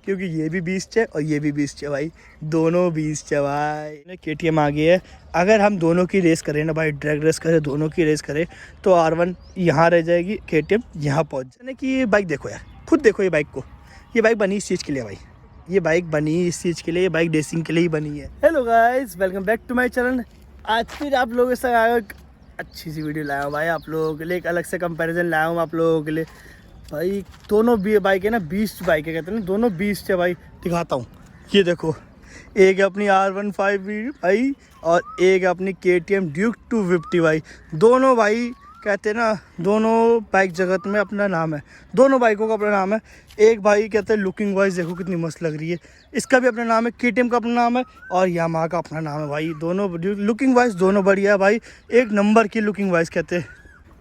क्योंकि ये भी बीस्ट है और ये भी बीस्ट है भाई, दोनों बीस्ट है भाई। KTM आ गई है। अगर हम दोनों की रेस करें ना भाई, ड्रैग रेस करें, दोनों की रेस करें, तो R1 यहाँ रह जाएगी, KTM यहाँ पहुँच जाए। कि ये बाइक देखो यार, खुद देखो ये बाइक को, ये बाइक बनी इस चीज़ के लिए भाई, ये बाइक बनी इस चीज़ के लिए, ये बाइक रेसिंग के लिए ही बनी है। Hello guys, welcome back to my channel. आज फिर आप लोगों के साथ अच्छी सी वीडियो लाया हूँ भाई, आप लोगों के लिए एक अलग से कंपैरिजन लाया हूँ आप लोगों के लिए भाई। दोनों भी बाइक है ना, बीस्ट बाइक है, कहते हैं ना, दोनों बीस्ट है भाई। दिखाता हूँ, ये देखो, एक है अपनी R15 भाई और एक है अपनी KTM ड्यूक 250 भाई। दोनों भाई कहते हैं ना, दोनों बाइक जगत में अपना नाम है, दोनों बाइकों का अपना नाम है। एक भाई कहते हैं लुकिंग वाइज देखो कितनी मस्त लग रही है, इसका भी अपना नाम है, KTM का अपना नाम है और यामाहा का अपना नाम है भाई। दोनों लुकिंग वाइज दोनों बढ़िया है भाई, एक नंबर की लुकिंग वाइज कहते हैं।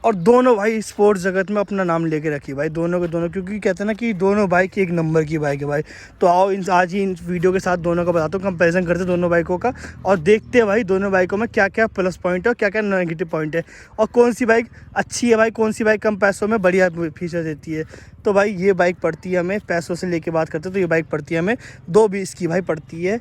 और दोनों भाई स्पोर्ट्स जगत में अपना नाम लेके रखी भाई, दोनों के दोनों, क्योंकि कहते हैं ना कि दोनों बाइक एक नंबर की बाइक है भाई। तो आओ आज ही इन वीडियो के साथ दोनों का बताता हूँ, कंपैरिजन करते हैं दोनों बाइकों का और देखते हैं भाई दोनों बाइकों में क्या क्या प्लस पॉइंट है और क्या क्या नेगेटिव पॉइंट है, और कौन सी बाइक अच्छी है भाई, कौन सी बाइक कम पैसों में बढ़िया फीचर देती है। तो भाई ये बाइक पड़ती है हमें, पैसों से लेके बात करते हैं तो ये बाइक पड़ती है हमें 220 की भाई पड़ती है।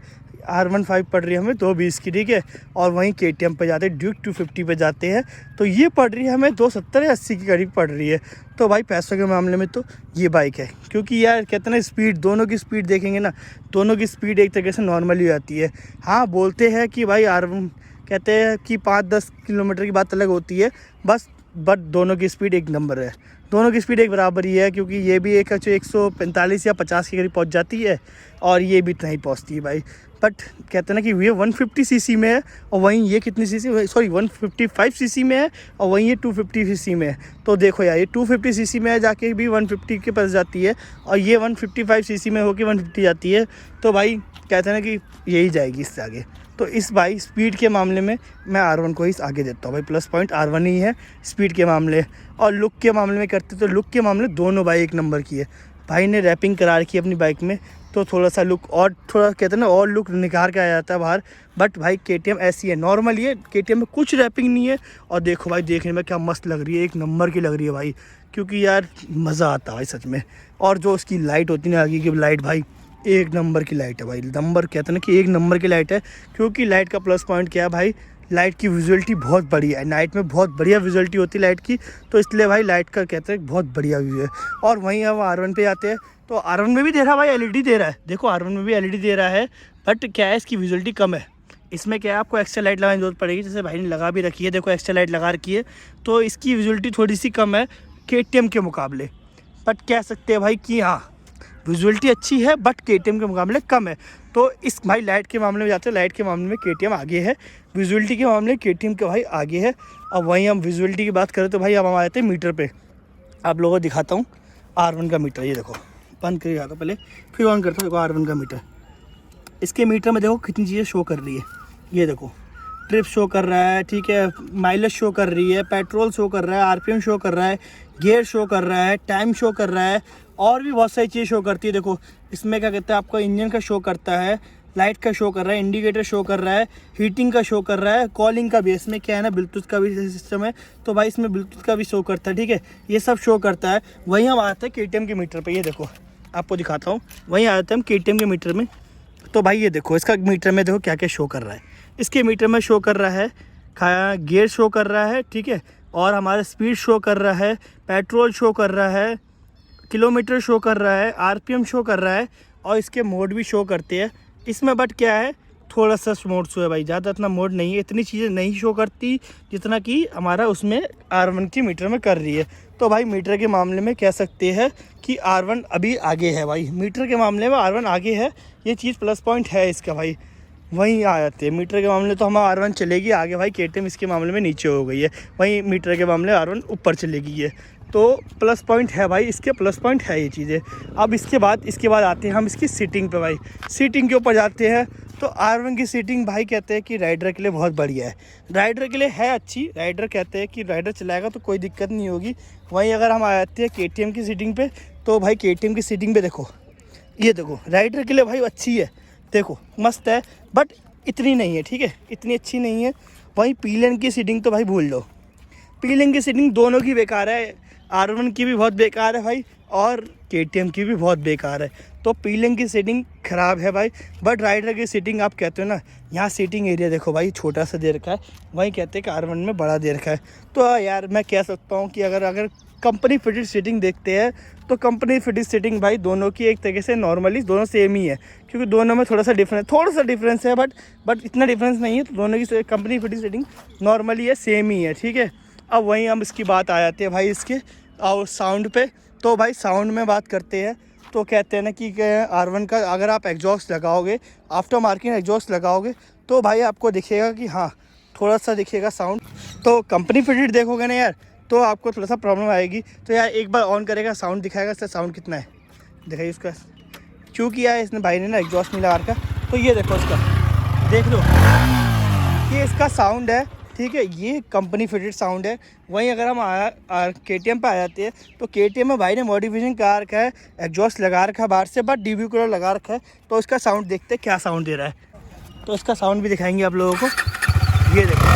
R15 पड़ रही है हमें 220 की, ठीक है। और वहीं KTM पे जाते हैं, ड्यूक 250 पे जाते हैं, तो ये पड़ रही है हमें 270 या 80 के करीब पड़ रही है। तो भाई पैसों के मामले में तो ये बाइक है, क्योंकि यार कहते हैं ना स्पीड, दोनों की स्पीड देखेंगे ना, दोनों की स्पीड एक तरीके से नॉर्मल ही आती है। हाँ बोलते हैं कि भाई कहते हैं कि 5-10 किलोमीटर की बात अलग होती है बस, बट दोनों की स्पीड एक नंबर है, दोनों की स्पीड एक बराबर ही है। क्योंकि ये भी एक 145 या 50 के करीब पहुंच जाती है और ये भी इतना ही पहुंचती है भाई। बट कहते हैं ना कि ये 150 सीसी में है और वहीं ये कितनी सीसी, सॉरी 155 सीसी में है और वहीं ये 250 सीसी में है। तो देखो यार, ये 250 सीसी में है जाके भी 150 के पास जाती है और ये 155 सीसी में होकर 150 जाती है। तो भाई कहते हैं ना कि यही जाएगी इससे आगे। तो इस भाई स्पीड के मामले में मैं R1 को ही आगे देता हूँ भाई, प्लस पॉइंट R1 ही है स्पीड के मामले। और लुक के मामले में करते तो लुक के मामले दोनों भाई एक नंबर की है। भाई ने रैपिंग करा रखी है अपनी बाइक में, तो थोड़ा सा लुक और थोड़ा कहते हैं ना और लुक निखार के आ जाता है बाहर। बट भाई KTM ऐसी है, नॉर्मल है, KTM में कुछ रैपिंग नहीं है। और देखो भाई, देखने में क्या मस्त लग रही है, एक नंबर की लग रही है भाई, क्योंकि यार मज़ा आता है भाई सच में। और जो उसकी लाइट होती है ना आगे की लाइट भाई, एक नंबर की लाइट है भाई, नंबर कहते हैं ना कि एक नंबर की लाइट है। क्योंकि लाइट का प्लस पॉइंट क्या है भाई, लाइट की विजुअलिटी बहुत बढ़िया है, नाइट में बहुत बढ़िया विजुअलिटी होती है लाइट की, तो इसलिए भाई लाइट का कहते हैं बहुत बढ़िया व्यू है। और वहीं अब R1 पे आते हैं, तो R1 में भी दे रहा है भाई, LED दे रहा है, देखो R1 में भी LED दे रहा है। बट क्या है, इसकी विजुअलिटी कम है। इसमें क्या है, आपको एक्स्ट्रा लाइट लगाने की जरूरत पड़ेगी, जैसे भाई ने लगा भी रखी है, देखो एक्स्ट्रा लाइट लगा रखी है, तो इसकी विजुअलिटी थोड़ी सी कम है KTM के मुकाबले। बट कह सकते हैं भाई कि हाँ विजुअलिटी अच्छी है बट KTM के मुकाबले कम है। तो इस भाई लाइट के मामले में जाते हैं, लाइट के मामले में KTM आगे है, विजुअलिटी के मामले में KTM के भाई आगे है। अब वहीं हम विजुअलिटी की बात करें तो भाई अब हम आए थे मीटर पे, आप लोगों को दिखाता हूँ R1 का मीटर। ये देखो, बंद करके आता हूँ पहले, फिर ऑन करता हूँ। देखो R1 का मीटर, इसके मीटर में देखो कितनी चीज़ें शो कर रही है। ये देखो, ट्रिप शो कर रहा है, ठीक है, माइलेज शो कर रही है, पेट्रोल शो कर रहा है, RPM शो कर रहा है, गियर शो कर रहा है, टाइम शो कर रहा है, और भी बहुत सारी चीज़ें शो करती है। देखो इसमें क्या कहते हैं, आपका इंजन का शो करता है, लाइट का शो कर रहा है, इंडिकेटर शो कर रहा है, हीटिंग का शो कर रहा है, कॉलिंग का भी, इसमें क्या है ना ब्लूटूथ का भी सिस्टम है, तो भाई इसमें ब्लूटूथ का भी शो करता है, ठीक है, ये सब शो करता है। वहीं हम आते हैं KTM के मीटर पे, ये देखो आपको दिखाता हूँ, वहीं आते हैं हम KTM के मीटर में। तो भाई ये देखो, इसका मीटर में देखो क्या क्या शो कर रहा है। इसके मीटर में शो कर रहा है गियर शो कर रहा है, ठीक है, और हमारा स्पीड शो कर रहा है, पेट्रोल शो कर रहा है, किलोमीटर शो कर रहा है, RPM शो कर रहा है, और इसके मोड भी शो करते हैं इसमें। बट क्या है, थोड़ा सा मोड शो है भाई, ज़्यादा इतना मोड नहीं है, इतनी चीज़ें नहीं शो करती जितना कि हमारा उसमें R1 की मीटर में कर रही है। तो भाई मीटर के मामले में कह सकते हैं कि R1 अभी आगे है भाई, मीटर के मामले में R1 आगे है, ये चीज़ प्लस पॉइंट है इसका भाई। वहीं आ जाते हैं मीटर के मामले, तो हमारा R1 चलेगी आगे भाई, KTM इसके मामले में नीचे हो गई है, वहीं मीटर के मामले R1 ऊपर चलेगी है। तो प्लस पॉइंट है भाई, इसके प्लस पॉइंट है ये चीज़ें। अब इसके बाद आते हैं हम इसकी सीटिंग पे भाई, सीटिंग के ऊपर जाते हैं। तो R1 की सीटिंग भाई कहते हैं कि राइडर के लिए बहुत बढ़िया है, राइडर के लिए है अच्छी, राइडर कहते हैं कि राइडर चलाएगा तो कोई दिक्कत नहीं होगी। वहीं अगर हम आ जाते हैं KTM की सीटिंग पे, तो भाई KTM की सीटिंग पे देखो, ये देखो राइडर के लिए भाई अच्छी है, देखो मस्त है, बट इतनी नहीं है, ठीक है, इतनी अच्छी नहीं है। वहीं पीलियन की सीटिंग तो भाई भूल लो, पीलियन की सीटिंग दोनों की बेकार है, R1 की भी बहुत बेकार है भाई और KTM की भी बहुत बेकार है। तो पीलिंग की सीटिंग ख़राब है भाई, बट राइडर की सीटिंग आप कहते हो ना, यहाँ सीटिंग एरिया देखो भाई छोटा सा दे रखा है, वहीं कहते हैं कि R1 में बड़ा दे रखा है। तो यार मैं कह सकता हूँ कि अगर कंपनी फिटेड सीटिंग देखते हैं तो कंपनी फिटेड सीटिंग भाई दोनों की एक तरीके से नॉर्मली दोनों सेम ही है, क्योंकि दोनों में थोड़ा सा डिफरेंस है, बट इतना डिफरेंस नहीं है। तो दोनों की कंपनी फिटेड सीटिंग नॉर्मली है, सेम ही है, ठीक है। अब वहीं हम इसकी बात आ जाते हैं भाई इसके और साउंड पे। तो भाई साउंड में बात करते हैं तो कहते हैं ना कि R1 का अगर आप एग्जॉस्ट लगाओगे, आफ्टर मार्केट एग्जॉस्ट लगाओगे, तो भाई आपको दिखेगा कि हाँ थोड़ा सा दिखेगा साउंड। तो कंपनी फिटेड देखोगे ना यार तो आपको थोड़ा सा प्रॉब्लम आएगी। तो यार एक बार ऑन करेगा साउंड दिखाएगा इसका साउंड कितना है, दिखाइए इसका। क्योंकि यार इसने भाई ने ना एग्जॉस्ट नहीं लगा रखा, तो ये देखो इसका, देख लो ये इसका साउंड है, ठीक है, ये कंपनी फिटेड साउंड है। वहीं अगर हम KTM पे आ जाते हैं तो KTM में भाई ने मॉडिफिकेशन करा रखा है, एग्जॉस्ट लगा रखा है बाहर से, बट DB कूलर लगा रखा है। तो इसका साउंड देखते हैं क्या साउंड दे रहा है, तो इसका साउंड भी दिखाएंगे आप लोगों को। ये देखो,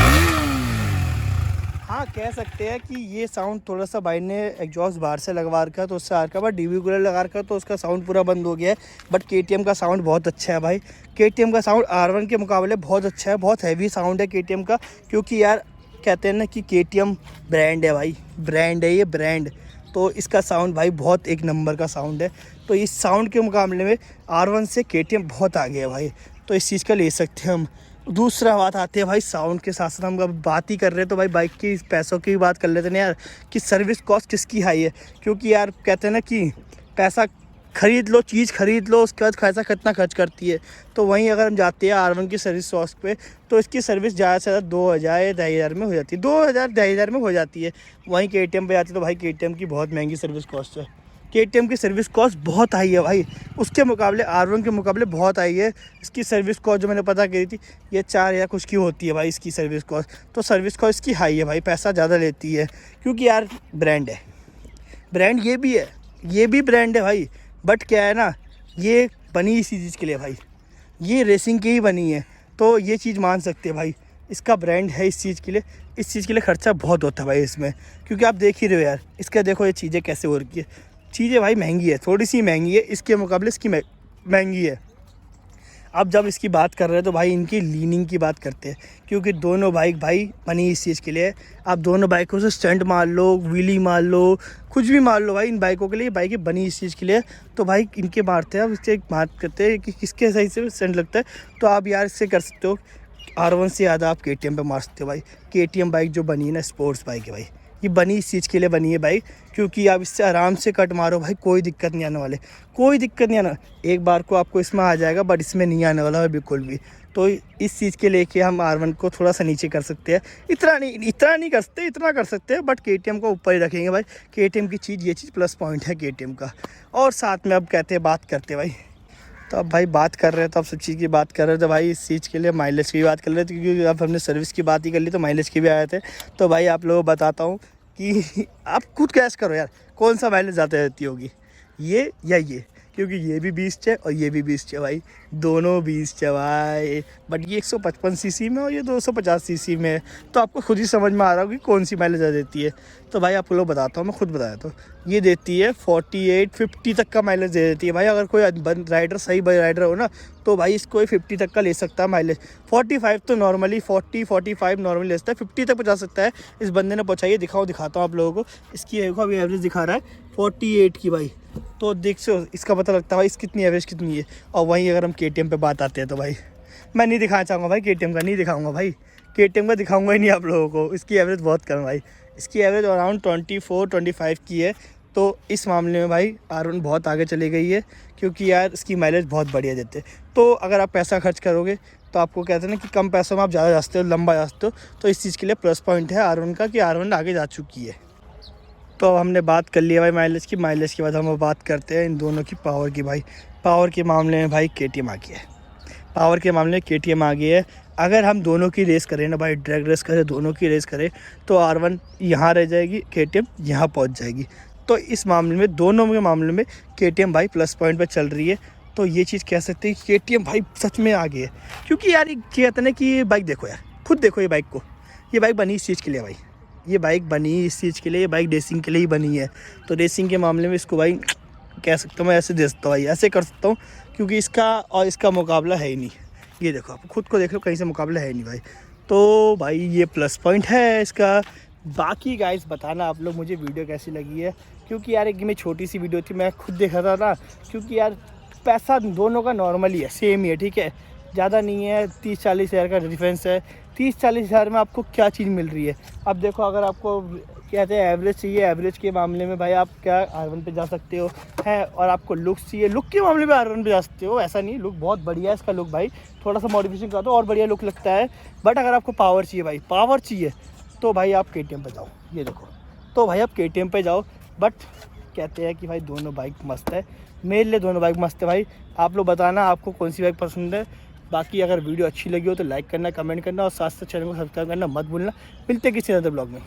हाँ कह सकते हैं कि ये साउंड थोड़ा सा भाई ने एग्जॉस्ट बाहर से लगवा रखा है तो उससे आ रखा है, बट DB कूलर लगा रखा है तो उसका साउंड पूरा बंद हो गया है। बट KTM का साउंड बहुत अच्छा है भाई, KTM का साउंड R1 के मुकाबले बहुत अच्छा है, बहुत हैवी साउंड है KTM का। क्योंकि यार कहते हैं ना कि KTM ब्रांड है भाई, ब्रांड है ये ब्रांड, तो इसका साउंड भाई बहुत एक नंबर का साउंड है। तो इस साउंड के मुकाबले में R1 से KTM बहुत आगे है भाई, तो इस चीज़ का ले सकते हैं हम। दूसरा बात आती है भाई साउंड के साथ साथ हम अब बात ही कर रहे हैं तो भाई बाइक की पैसों की भी बात कर लेते हैं यार कि सर्विस कॉस्ट किसकी हाई है। क्योंकि यार कहते हैं ना कि पैसा ख़रीद लो, चीज़ ख़रीद लो, उसके बाद पैसा कितना खर्च करती है। तो वहीं अगर हम जाते हैं R1 की सर्विस कॉस्ट पे तो इसकी सर्विस ज़्यादा से ज़्यादा 2000-2500 में हो जाती है, 2000-2500 में हो जाती है। वहीं KTM पे जाती है तो भाई KTM की बहुत महंगी सर्विस कॉस्ट है, KTM की सर्विस कॉस्ट बहुत हाई है भाई, उसके मुकाबले R1 के मुकाबले बहुत हाई है। इसकी सर्विस कॉस्ट जो मैंने पता करी थी ये 4000 कुछ की होती है भाई इसकी सर्विस कॉस्ट। तो सर्विस कॉस्ट इसकी हाई है भाई, पैसा ज़्यादा लेती है, क्योंकि यार ब्रांड है, ब्रांड ये भी है, ये भी ब्रांड है भाई। बट क्या है ना, ये बनी इसी चीज़ के लिए भाई, ये रेसिंग की ही बनी है, तो ये चीज़ मान सकते हैं भाई, इसका ब्रांड है इस चीज़ के लिए। इस चीज़ के लिए ख़र्चा बहुत होता है भाई इसमें, क्योंकि आप देख ही रहे हो यार, इसका देखो ये चीज़ें कैसे हो रही है, चीज़ें भाई महंगी है, थोड़ी सी महंगी है, इसके मुकाबले इसकी महंगी है। अब जब इसकी बात कर रहे हैं तो भाई इनकी लीनिंग की बात करते हैं, क्योंकि दोनों बाइक भाई बनी इस चीज़ के लिए। आप दोनों बाइकों से स्टंट मार लो, व्हीली मार लो, कुछ भी मार लो भाई, इन बाइकों के लिए बाइकें बनी इस चीज़ के लिए। तो भाई इनके मारते हैं, अब इससे बात करते हैं कि किसके सही से स्टंट लगता है। तो आप यार इससे कर सकते हो, R1 से ज़्यादा आप KTM पे मार सकते हो भाई। KTM बाइक जो बनी है ना, स्पोर्ट्स बाइक है भाई, ये बनी इस चीज़ के लिए बनी है भाई, क्योंकि आप इससे आराम से कट मारो भाई, कोई दिक्कत नहीं आने वाले, कोई दिक्कत नहीं आना। एक बार को आपको इसमें आ जाएगा, बट इसमें नहीं आने वाला है बिल्कुल भी। तो इस चीज़ के लेके हम R1 को थोड़ा सा नीचे कर सकते हैं, इतना नहीं कर सकते, इतना कर सकते हैं, बट KTM को ऊपर ही रखेंगे भाई। KTM की चीज़, ये चीज़ प्लस पॉइंट है KTM का। और साथ में अब कहते हैं बात करते भाई, तो अब भाई बात कर रहे हैं तो अब सब चीज़ की बात कर रहे हैं, तो भाई इस चीज़ के लिए माइलेज की भी बात कर रहे थे, क्योंकि अब हमने सर्विस की बात ही कर ली तो माइलेज की भी आए थे। तो भाई आप लोगों को बताता हूँ कि आप खुद कैश करो यार, कौन सा माइलेज ज़्यादा रहती होगी, ये या ये, क्योंकि ये भी 20 है और ये भी 20 है भाई, दोनों 20 है भाई। बट ये 155 सीसी में और ये 250 सीसी में है, तो आपको खुद ही समझ में आ रहा होगा कि कौन सी माइलेज ज़्यादा देती है। तो भाई आपको लोग बताता हूँ, मैं खुद बताया तो ये देती है 48-50 तक का माइलेज दे देती है भाई। अगर कोई राइडर सही राइडर हो ना तो भाई इसको 50 तक का ले सकता है माइलेज। 45 तो नॉर्मली 40-45 नॉर्मली ले सकता है, 50 तक पहुँचा सकता है। इस बंदे ने पहुँचाइए, दिखाता हूँ आप लोगों को। इसकी अभी एवरेज दिखा रहा है 48 की भाई, तो देख सो इसका पता लगता है भाई इसकी कितनी एवरेज कितनी है। और वहीं अगर हम KTM पे बात आते हैं तो भाई मैं नहीं दिखाना चाहूँगा भाई, KTM का नहीं दिखाऊंगा भाई, KTM का दिखाऊंगा ही नहीं आप लोगों को। इसकी एवरेज बहुत कम है भाई, इसकी एवरेज अराउंड 24-25 की है। तो इस मामले में भाई R1 बहुत आगे चली गई है, क्योंकि यार इसकी माइलेज बहुत बढ़िया देते। तो अगर आप पैसा खर्च करोगे तो आपको कहते हैं ना कि कम पैसों में आप ज़्यादा जा सकते हो, लंबा जा सकते हो। तो इस चीज़ के लिए प्लस पॉइंट है R1 का कि R1 आगे जा चुकी है। तो अब हमने बात कर लिया भाई माइलेज की। माइलेज के बाद हम बात करते हैं इन दोनों की पावर की भाई। पावर के मामले में भाई KTM आगे है, पावर के मामले में KTM आगे है। अगर हम दोनों की रेस करें ना भाई, ड्रैग रेस करें, दोनों की रेस करें, तो R1 यहाँ रह जाएगी, KTM यहाँ पहुँच जाएगी। तो इस मामले में, दोनों के मामले में KTM भाई प्लस पॉइंट पर चल रही है। तो ये चीज़ कह सकते हैं कि KTM भाई सच में आगे है, क्योंकि यार कहते हैं ना कि ये बाइक देखो यार, खुद देखो ये बाइक को, ये बाइक बनी इस चीज़ के लिए भाई, ये बाइक बनी इस चीज़ के लिए, ये बाइक रेसिंग के लिए ही बनी है। तो रेसिंग के मामले में इसको भाई कह सकता हूँ, मैं ऐसे दे सकता हूँ भाई, ऐसे कर सकता हूँ, क्योंकि इसका और इसका मुकाबला है ही नहीं। ये देखो, आप खुद को देख लो, कहीं से मुकाबला है नहीं भाई। तो भाई ये प्लस पॉइंट है इसका। बाकी गाइस बताना आप लोग मुझे वीडियो कैसी लगी है, क्योंकि यार एक में छोटी सी वीडियो थी, मैं खुद देखा था ना, क्योंकि यार पैसा दोनों का नॉर्मल ही है, सेम ही है, ठीक है, ज़्यादा नहीं है, 30-40 हज़ार का डिफरेंस है। 30-40 हज़ार में आपको क्या चीज़ मिल रही है। अब देखो, अगर आपको कहते हैं एवरेज चाहिए, एवरेज के मामले में भाई आप क्या R1 पे जा सकते हो है, और आपको लुक्स चाहिए, लुक के मामले में R1 पे जा सकते हो। ऐसा नहीं, लुक बहुत बढ़िया है इसका, लुक भाई थोड़ा सा मॉडिफिकेशन करा दो और बढ़िया लुक लगता है। बट अगर आपको पावर चाहिए भाई, पावर चाहिए, तो भाई आप KTM पे जाओ। ये देखो, तो भाई आप KTM पे जाओ। बट कहते हैं कि भाई दोनों बाइक मस्त है, मेरे लिए दोनों बाइक मस्त है भाई। आप लोग बताना आपको कौन सी बाइक पसंद है। बाकी अगर वीडियो अच्छी लगी हो तो लाइक करना, कमेंट करना, और साथ साथ चैनल को सब्सक्राइब करना मत भूलना। मिलते हैं किसी अदर ब्लॉग में।